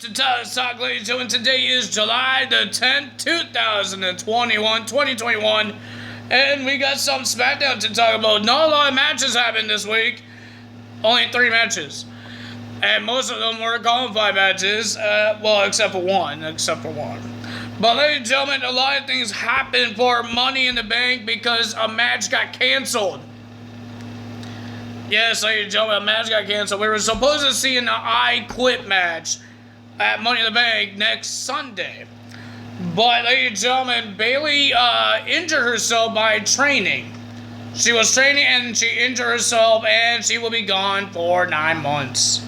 To talk, ladies and gentlemen, today is July the 10th, 2021, and we got some Smackdown to talk about. Not a lot of matches happened this week, only 3 matches, and most of them were qualified matches, well, except for one. But ladies and gentlemen, a lot of things happened for Money in the Bank because a match got canceled. Yes, ladies and gentlemen, a match got canceled. We were supposed to see an I Quit match at Money in the Bank next Sunday. But, ladies and gentlemen, Bayley injured herself by training. She was training and she injured herself and she will be gone for 9 months.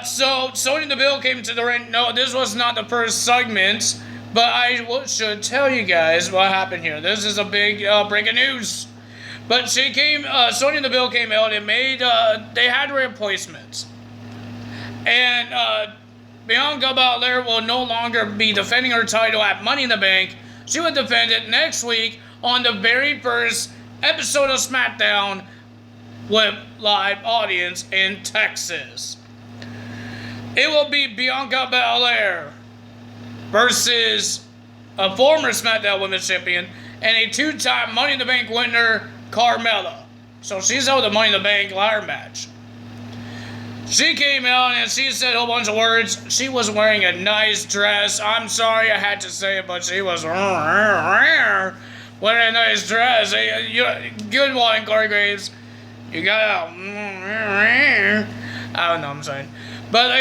So Sonya Deville came to the ring. No, this was not the first segment, but I should tell you guys what happened here. This is a big breaking news. But Sonya Deville came out and made, they had replacements. And Bianca Belair will no longer be defending her title at Money in the Bank. She will defend it next week on the very first episode of Smackdown with live audience in Texas. It will be Bianca Belair versus a former SmackDown Women's Champion and a 2-time Money in the Bank winner, Carmella. So she's out of the Money in the Bank ladder match. She came out and she said a whole bunch of words. She was wearing a nice dress. I'm sorry I had to say it, but she was wearing a nice dress. Good one, Corey Graves. You got out. I don't know what I'm saying. But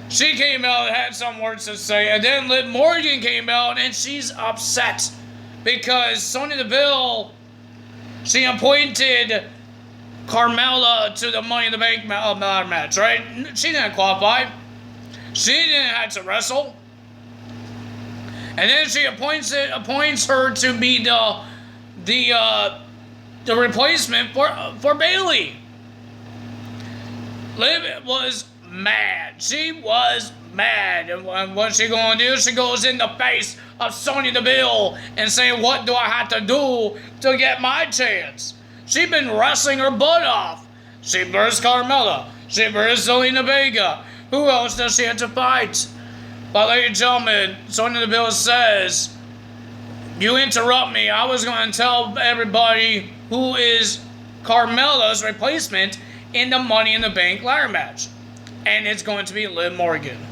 she came out and had some words to say. And then Liv Morgan came out and she's upset because Sonya Deville, she appointed Carmella to the Money in the Bank match, right? She didn't qualify. She didn't have to wrestle. And then she appoints her to be the replacement for Bayley. Liv was mad. She was mad. And what's she gonna do? She goes in the face of Sonya Deville and saying, "What do I have to do to get my chance?" She's been wrestling her butt off. She versus Carmella. She versus Zelina Vega. Who else does she have to fight? But ladies and gentlemen, Sonya Deville says, "You interrupt me. I was going to tell everybody who is Carmella's replacement in the Money in the Bank ladder match. And it's going to be Liv Morgan."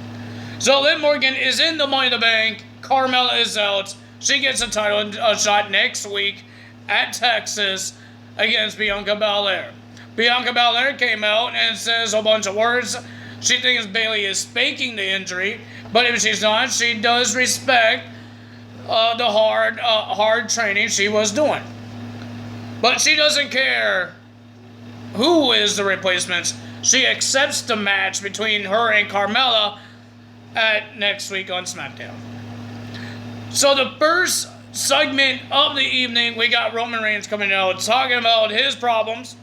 So Liv Morgan is in the Money in the Bank. Carmella is out. She gets a title shot next week at Texas against Bianca Belair. Bianca Belair came out and says a bunch of words. She thinks Bayley is faking the injury, but if she's not, she does respect the hard training she was doing. But she doesn't care who is the replacement. She accepts the match between her and Carmella at next week on Smackdown. So the first segment of the evening, we got Roman Reigns coming out talking about his problems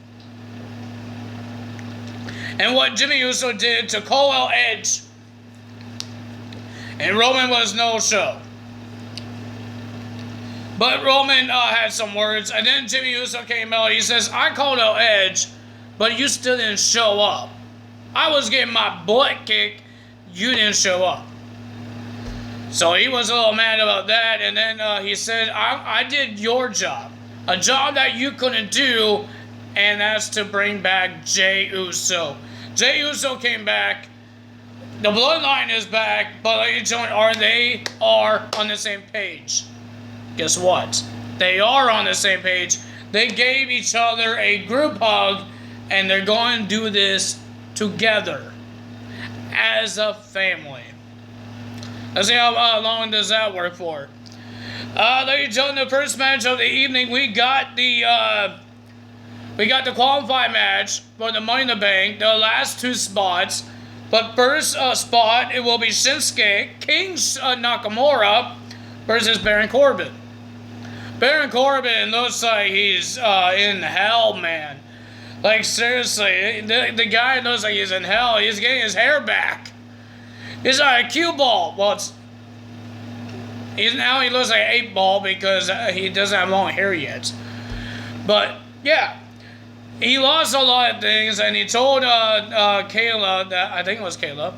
and what Jimmy Uso did to call out Edge. And Roman was no show. But Roman had some words, and then Jimmy Uso came out. He says, "I called out Edge, but you still didn't show up. I was getting my butt kicked. You didn't show up." So he was a little mad about that, and then he said, I did your job. A job that you couldn't do, and that's to bring back Jey Uso. Jey Uso came back. The Bloodline is back, but ladies and gentlemen, they are on the same page. Guess what? They are on the same page. They gave each other a group hug, and they're going to do this together as a family. Let's see how long does that work for. Ladies and gentlemen, the first match of the evening, we got the qualified match for the Money in the Bank, the last 2 spots. But first spot, it will be Shinsuke, King Nakamura versus Baron Corbin. Baron Corbin looks like he's in hell, man. Like, seriously, the guy looks like he's in hell. He's getting his hair back. He's like a cue ball. Well, he looks like an 8 ball because he doesn't have long hair yet. But, yeah. he lost a lot of things, and he told Kayla, that I think it was Kayla,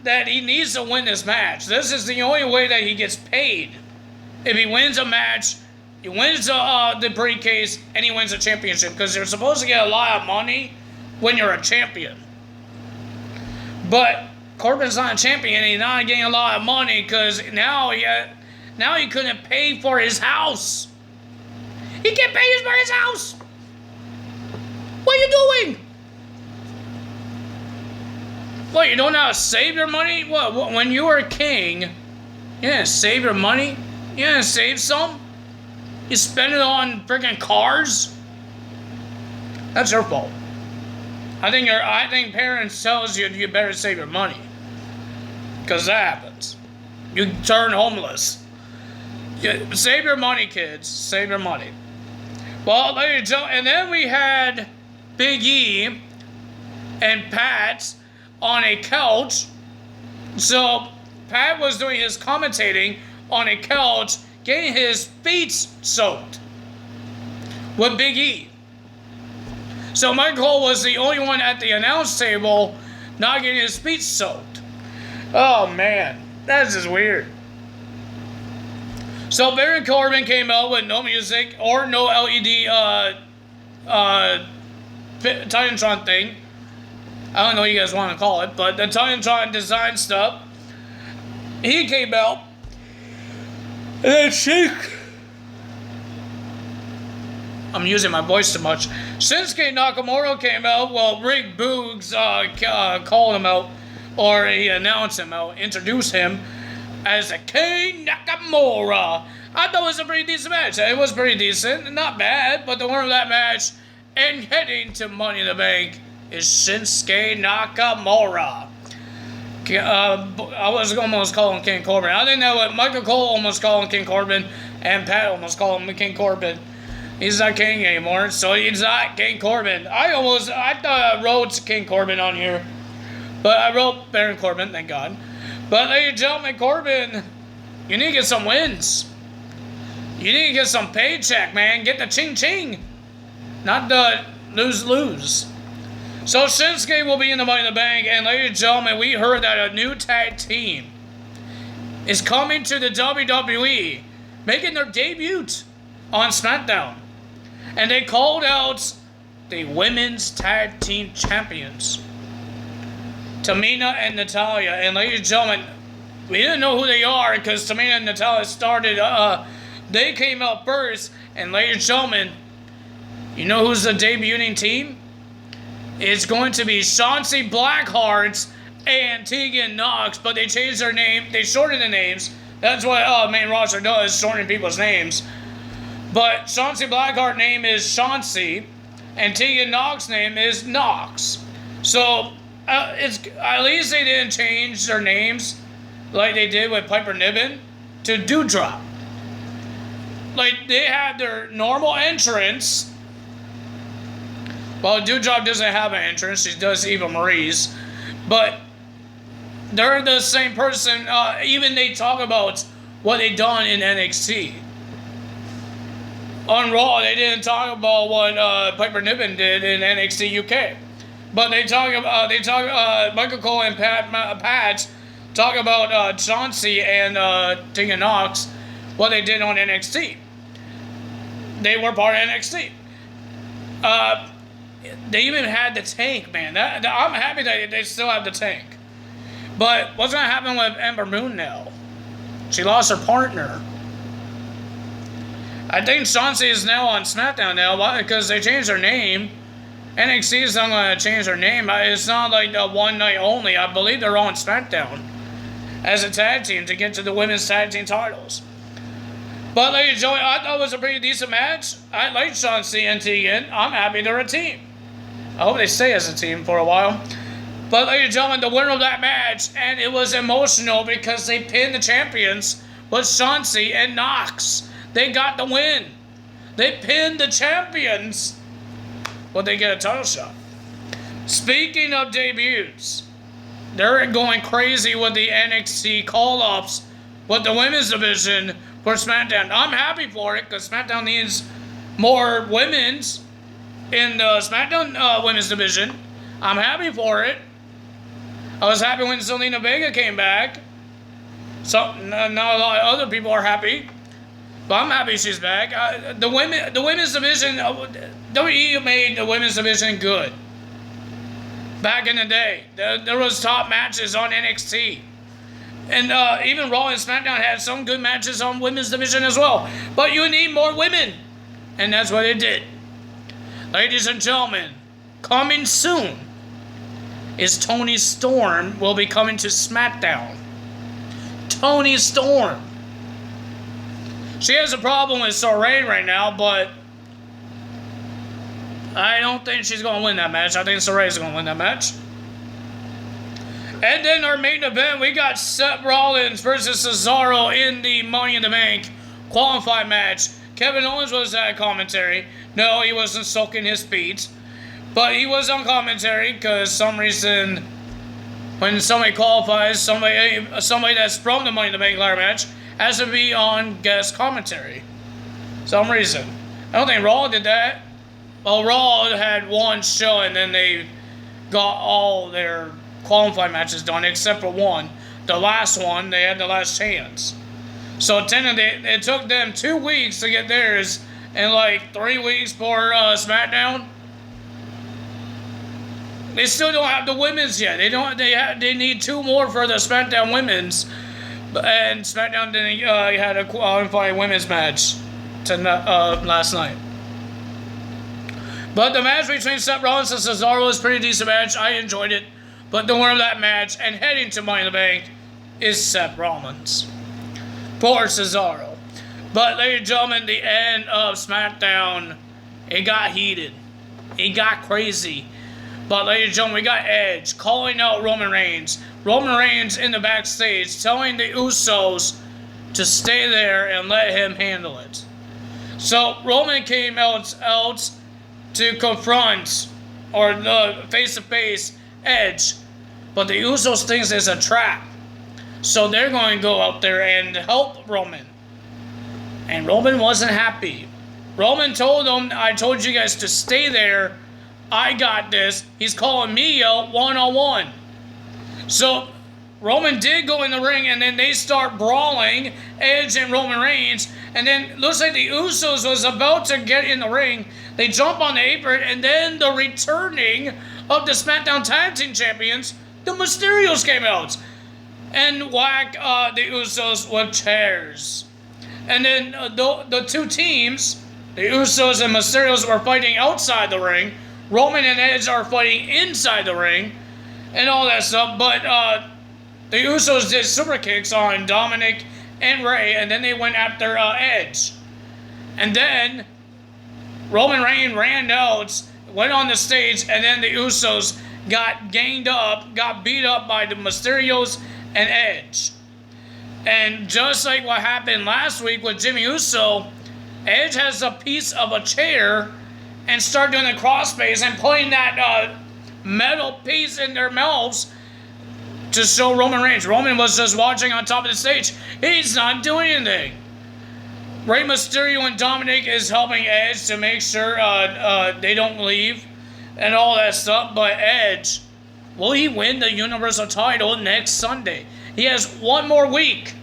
that he needs to win this match. This is the only way that he gets paid. If he wins a match, he wins the briefcase, and he wins a championship, because you're supposed to get a lot of money when you're a champion. But Corbin's not a champion, and he's not getting a lot of money, because now he couldn't pay for his house. He can't pay for his house. What are you doing? What, you don't know how to save your money? What when you were a king, you didn't save your money? You didn't save some? You spend it on freaking cars? That's your fault. I think parents tells you you better save your money. Because that happens. You turn homeless. Save your money, kids. Save your money. Well, ladies and gentlemen, and then we had Big E and Pat on a couch. So Pat was doing his commentating on a couch, getting his feet soaked with Big E. So Michael was the only one at the announce table not getting his feet soaked. Oh man, that's just weird. So Baron Corbin came out with no music or no LED Titantron thing. I don't know what you guys want to call it, but the Titantron design stuff. He came out, and then I'm using my voice too much. Shinsuke Nakamura came out. Well, Rick Boogs called him out, or he announced him out, introduced him as a Kane Nakamura. I thought it was a pretty decent match. It was pretty decent, not bad, but the winner of that match and heading to Money in the Bank is Shinsuke Nakamura. I was almost calling King Corbin. I think that what Michael Cole almost called him King Corbin, and Pat almost called him King Corbin. He's not King anymore, so he's not King Corbin. I thought I wrote King Corbin on here, but I wrote Baron Corbin, thank God. But ladies and gentlemen, Corbin, you need to get some wins. You need to get some paycheck, man. Get the ching-ching, not the lose-lose. So Shinsuke will be in the Money in the Bank, and ladies and gentlemen, we heard that a new tag team is coming to the WWE, making their debut on Smackdown. And they called out the Women's Tag Team Champions, Tamina and Natalya. And ladies and gentlemen, we didn't know who they are because Tamina and Natalya started, they came out first. And ladies and gentlemen, you know who's the debuting team? It's going to be Saucy, Blackhearts, and Tegan Knox, but they changed their name. They shortened the names. That's what main roster does, shortening people's names. But Saucy Blackheart name is Chauncey, and Tegan Knox name is Knox. So it's at least they didn't change their names like they did with Piper Niven to Doudrop. Like they had their normal entrance. Well, Doudrop doesn't have an entrance. She does Eva Marie's. But they're the same person. Even they talk about what they done in NXT. On Raw, they didn't talk about what Piper Niven did in NXT UK. But they talk about, Michael Cole and Pat talk about Chauncey and Tegan Knox, what they did on NXT. They were part of NXT. They even had the tank, man. I'm happy that they still have the tank. But what's going to happen with Ember Moon now? She lost her partner. I think Chauncey is now on Smackdown now. Why? Because they changed their name. NXT is not going to change their name. It's not like a one night only. I believe they're on Smackdown as a tag team to get to the women's tag team titles. But ladies and gentlemen, I thought it was a pretty decent match. I like Chauncey and Tegan. I'm happy they're a team. I hope they stay as a team for a while. But ladies and gentlemen, the winner of that match, and it was emotional because they pinned the champions, was Chauncey and Knox. They got the win. They pinned the champions, but they get a title shot. Speaking of debuts, they're going crazy with the NXT call-ups with the women's division for SmackDown. I'm happy for it because SmackDown needs more women's in the SmackDown women's division. I'm happy for it. I was happy when Zelina Vega came back. So not a lot of other people are happy, but I'm happy she's back. The women's division, WWE made the women's division good. Back in the day, there was top matches on NXT, and even Raw and SmackDown had some good matches on women's division as well. But you need more women, and that's what they did. Ladies and gentlemen, coming soon is Toni Storm will be coming to SmackDown. Toni Storm. She has a problem with Sarray right now, but I don't think she's going to win that match. I think Sarray's going to win that match. And then our main event, we got Seth Rollins versus Cesaro in the Money in the Bank qualifying match. Kevin Owens was at commentary. No, he wasn't soaking his feet. But he was on commentary because some reason when somebody qualifies, somebody that's from the Money in the Bank ladder match has to be on guest commentary. Some reason. I don't think Raw did that. Well, Raw had one show and then they got all their qualifying matches done except for one. The last one, they had the last chance. So technically, it took them 2 weeks to get theirs and like 3 weeks for SmackDown. They still don't have the women's yet. They need 2 more for the SmackDown women's, and SmackDown didn't had a qualifying women's match last night. But the match between Seth Rollins and Cesaro was a pretty decent match. I enjoyed it. But the winner of that match and heading to Money in the Bank is Seth Rollins. Poor Cesaro. But ladies and gentlemen, the end of SmackDown, it got heated. It got crazy. But ladies and gentlemen, we got Edge calling out Roman Reigns. Roman Reigns in the backstage telling the Usos to stay there and let him handle it. So Roman came out to confront or face-to-face Edge. But the Usos thinks it's a trap. So they're going to go out there and help Roman. And Roman wasn't happy. Roman told them, I told you guys to stay there. I got this. He's calling me out one-on-one. So Roman did go in the ring, and then they start brawling, Edge and Roman Reigns. And then looks like the Usos was about to get in the ring. They jump on the apron, and then the returning of the SmackDown Tag Team Champions, the Mysterios, came out and whack the Usos with chairs. And then the two teams, the Usos and Mysterios, were fighting outside the ring. Roman and Edge are fighting inside the ring and all that stuff. But the Usos did super kicks on Dominic and Rey, and then they went after Edge. And then Roman Reigns ran out, went on the stage, and then the Usos got got beat up by the Mysterios and Edge. And just like what happened last week with Jimmy Uso, Edge has a piece of a chair and start doing the crossface and putting that metal piece in their mouths to show Roman Reigns. Roman was just watching on top of the stage. He's not doing anything. Rey Mysterio and Dominic is helping Edge to make sure they don't leave and all that stuff. But Edge, will he win the Universal title next Sunday? He has one more week.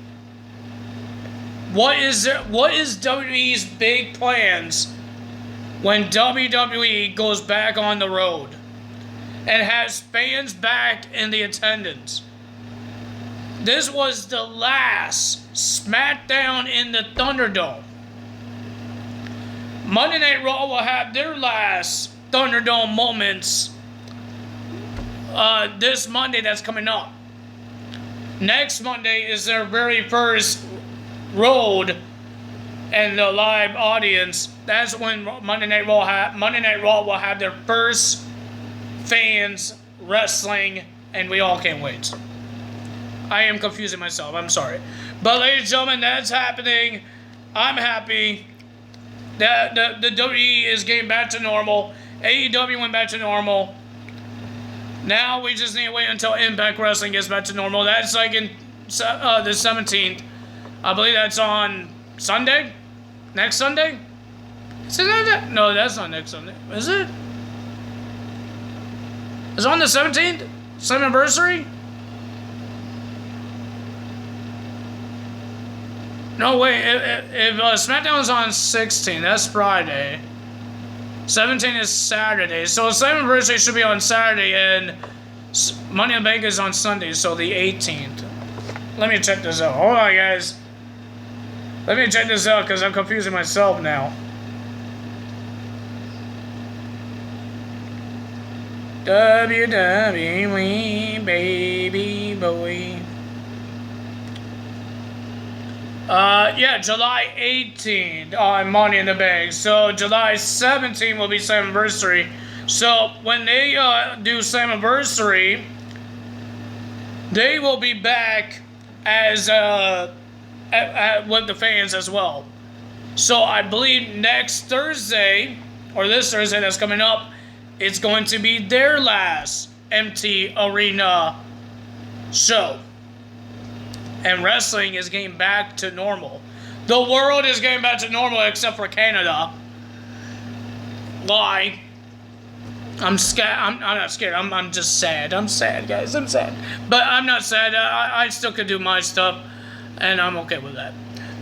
What is WWE's big plans when WWE goes back on the road and has fans back in the attendance? This was the last SmackDown in the Thunderdome. Monday Night Raw will have their last Thunderdome moments this Monday that's coming up. Next Monday is their very first road and the live audience. That's when Monday Night Raw will have their first fans wrestling, and we all can't wait. I am confusing myself. I'm sorry. But ladies and gentlemen, that's happening. I'm happy that the WWE is getting back to normal. AEW went back to normal. Now we just need to wait until Impact Wrestling gets back to normal. That's like in the 17th. I believe that's on Sunday? Next Sunday? Is it that? No, that's not next Sunday. Is it? Is it on the 17th? Same anniversary? No, wait. If Smackdown is on 16, that's Friday. 17 is Saturday. So same anniversary should be on Saturday, and Money in the Bank is on Sunday, so the 18th. Let me check this out. Hold on, guys. Let me check this out, because I'm confusing myself now. WWE, baby boy. Yeah, July 18th on Money in the Bank. So July 17th will be same anniversary. So when they do same anniversary, they will be back as with the fans as well. So I believe next Thursday, or this Thursday that's coming up, it's going to be their last empty arena show. And wrestling is getting back to normal. The world is getting back to normal except for Canada. Why? I'm scared. I'm not scared. I'm just sad. I'm sad, guys. I'm sad. But I'm not sad. I still can do my stuff. And I'm okay with that.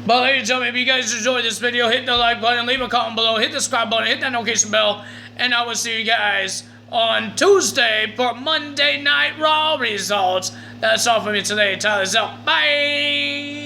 But ladies and gentlemen, if you guys enjoyed this video, hit the like button, leave a comment below, hit the subscribe button, hit that notification bell. And I will see you guys on Tuesday for Monday Night Raw results. That's all for me today. Tyler's out. Bye!